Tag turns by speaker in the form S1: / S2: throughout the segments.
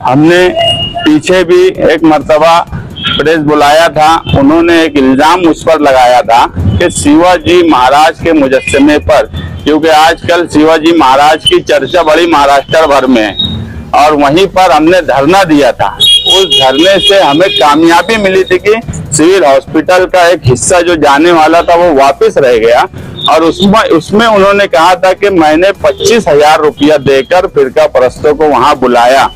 S1: हमने पीछे भी एक मर्तबा प्रेस बुलाया था, उन्होंने एक इल्जाम उस पर लगाया था कि शिवाजी महाराज के मुजस्समे पर, क्योंकि आजकल शिवाजी महाराज की चर्चा बड़ी महाराष्ट्र भर में है, और वहीं पर हमने धरना दिया था। उस धरने से हमें कामयाबी मिली थी कि सिविल हॉस्पिटल का एक हिस्सा जो जाने वाला था वो वापस रह गया, और उसमें उन्होंने कहा था कि मैंने 25,000 रुपया देकर फिरका परस्तों को वहां बुलाया।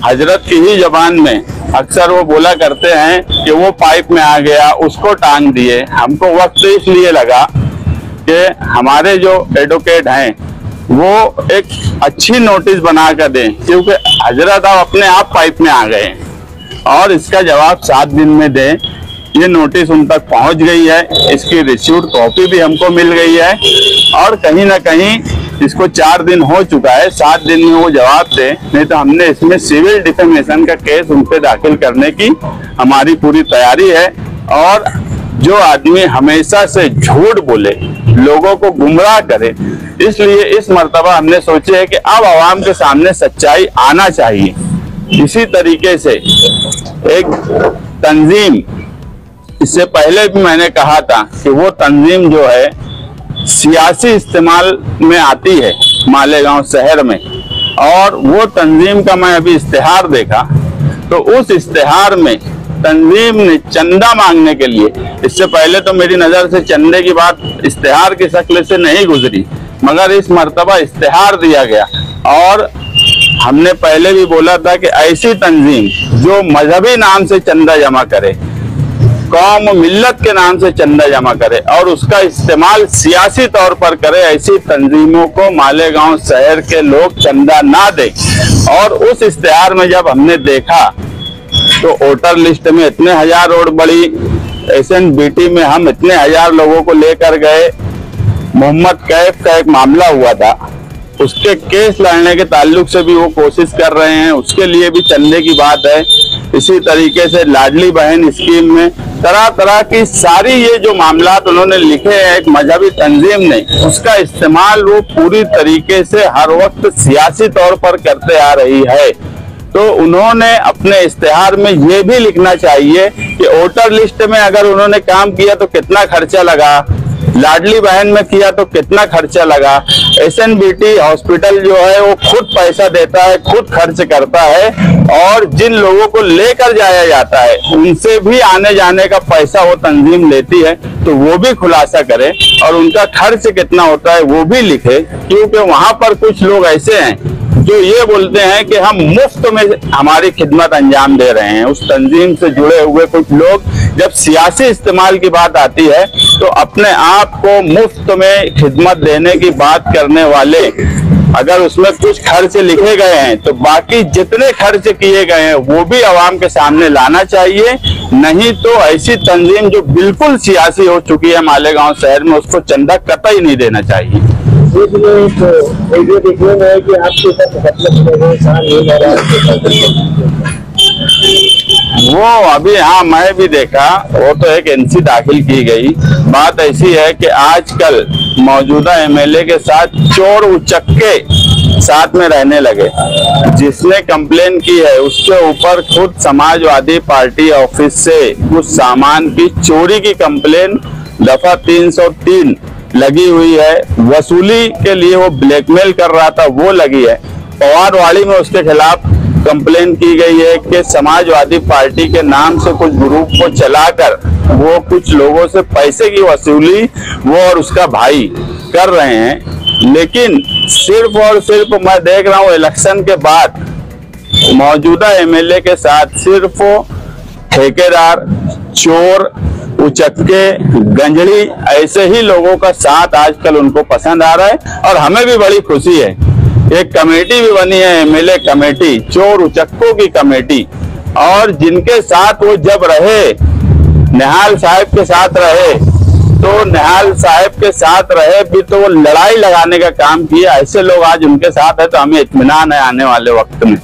S1: हजरत की ही जबान में अक्सर वो बोला करते हैं कि वो पाइप में आ गया, उसको टांग दिए। हमको वक्त इसलिए लगा कि हमारे जो एडवोकेट हैं वो एक अच्छी नोटिस बना कर दें, क्योंकि हजरत अब अपने आप पाइप में आ गए और इसका जवाब 7 दिन में दें। ये नोटिस उन तक पहुंच गई है, इसकी रिसीव्ड कॉपी भी हमको मिल गई है, और कहीं ना कहीं इसको 4 दिन हो चुका है, 7 दिन में वो जवाब दे, नहीं तो हमने इसमें सिविल डिफेमेशन का केस उन पे दाखिल करने की हमारी पूरी तैयारी है। और जो आदमी हमेशा से झूठ बोले, लोगों को गुमराह करे, इसलिए इस मर्तबा हमने सोचे है कि अब आवाम के सामने सच्चाई आना चाहिए। इसी तरीके से एक तंजीम, इससे पहले भी मैंने कहा था कि वो तंजीम जो है सियासी इस्तेमाल में आती है मालेगांव शहर में, और वो तंजीम का मैं अभी इश्तिहार देखा तो उस इश्तिहार में तंजीम ने चंदा मांगने के लिए, इससे पहले तो मेरी नजर से चंदे की बात इश्तिहार की शक्ल से नहीं गुजरी, मगर इस मर्तबा इश्तिहार दिया गया। और हमने पहले भी बोला था कि ऐसी तंजीम जो मजहबी नाम से चंदा जमा करे, कौम मिल्लत के नाम से चंदा जमा करे और उसका इस्तेमाल सियासी तौर पर करे, ऐसी तंजीमों को मालेगांव शहर के लोग चंदा ना दे। और उस इश्तिहार में जब हमने देखा तो वोटर लिस्ट में इतने हजार रोड बड़ी, SNBT में हम इतने हजार लोगों को लेकर गए, मोहम्मद कैफ का एक मामला हुआ था, उसके केस लड़ने के ताल्लुक से भी वो कोशिश कर रहे हैं, उसके लिए भी चंदे की बात है। इसी तरीके से लाडली बहन स्कीम में तरह तरह की सारी ये जो मामलात उन्होंने लिखे हैं एक मजहबी तंजीम ने, उसका इस्तेमाल वो पूरी तरीके से हर वक्त सियासी तौर पर करते आ रही है। तो उन्होंने अपने इश्तिहार में ये भी लिखना चाहिए कि वोटर लिस्ट में अगर उन्होंने काम किया तो कितना खर्चा लगा, लाडली बहन में किया तो कितना खर्चा लगा। SNBT हॉस्पिटल जो है वो खुद पैसा देता है, खुद खर्च करता है, और जिन लोगों को लेकर जाया जाता है उनसे भी आने जाने का पैसा वो तंजीम लेती है, तो वो भी खुलासा करे और उनका खर्च कितना होता है वो भी लिखे। क्योंकि वहां पर कुछ लोग ऐसे हैं जो ये बोलते हैं कि हम मुफ्त में हमारी खिदमत अंजाम दे रहे हैं। उस तंजीम से जुड़े हुए कुछ लोग जब सियासी इस्तेमाल की बात आती है तो अपने आप को मुफ्त में खिदमत देने की बात करने वाले, अगर उसमें कुछ खर्च लिखे गए हैं तो बाकी जितने खर्च किए गए हैं वो भी आवाम के सामने लाना चाहिए। नहीं तो ऐसी तंजीम जो बिल्कुल सियासी हो चुकी है मालेगांव शहर में, उसको चंदा कतई नहीं देना चाहिए।
S2: देखने में है कि आपके
S1: वो अभी, हाँ मैं भी देखा, वो तो एक NC दाखिल की गई। बात ऐसी है कि आजकल मौजूदा MLA के साथ चोर उचक्के साथ में रहने लगे। जिसने कंप्लेन की है उसके ऊपर खुद समाजवादी पार्टी ऑफिस से कुछ सामान की चोरी की कंप्लेन दफा 303 लगी हुई है। वसूली के लिए वो ब्लैकमेल कर रहा था, वो लगी है। पवारवाड़ी में उसके खिलाफ कंप्लेन की गई है कि समाजवादी पार्टी के नाम से कुछ ग्रुप को चलाकर वो कुछ लोगों से पैसे की वसूली वो और उसका भाई कर रहे हैं। लेकिन सिर्फ और सिर्फ मैं देख रहा हूँ इलेक्शन के बाद मौजूदा MLA के साथ सिर्फ ठेकेदार, चोर, उचक्के, गंजड़ी, ऐसे ही लोगों का साथ आजकल उनको पसंद आ रहा है। और हमें भी बड़ी खुशी है, एक कमेटी भी बनी है MLA कमेटी, चोर उचक्कों की कमेटी, और जिनके साथ वो जब रहे, निहाल साहब के साथ रहे, तो निहाल साहब के साथ रहे भी तो वो लड़ाई लगाने का काम किया। ऐसे लोग आज उनके साथ है तो हमें इत्मीनान है आने वाले वक्त में।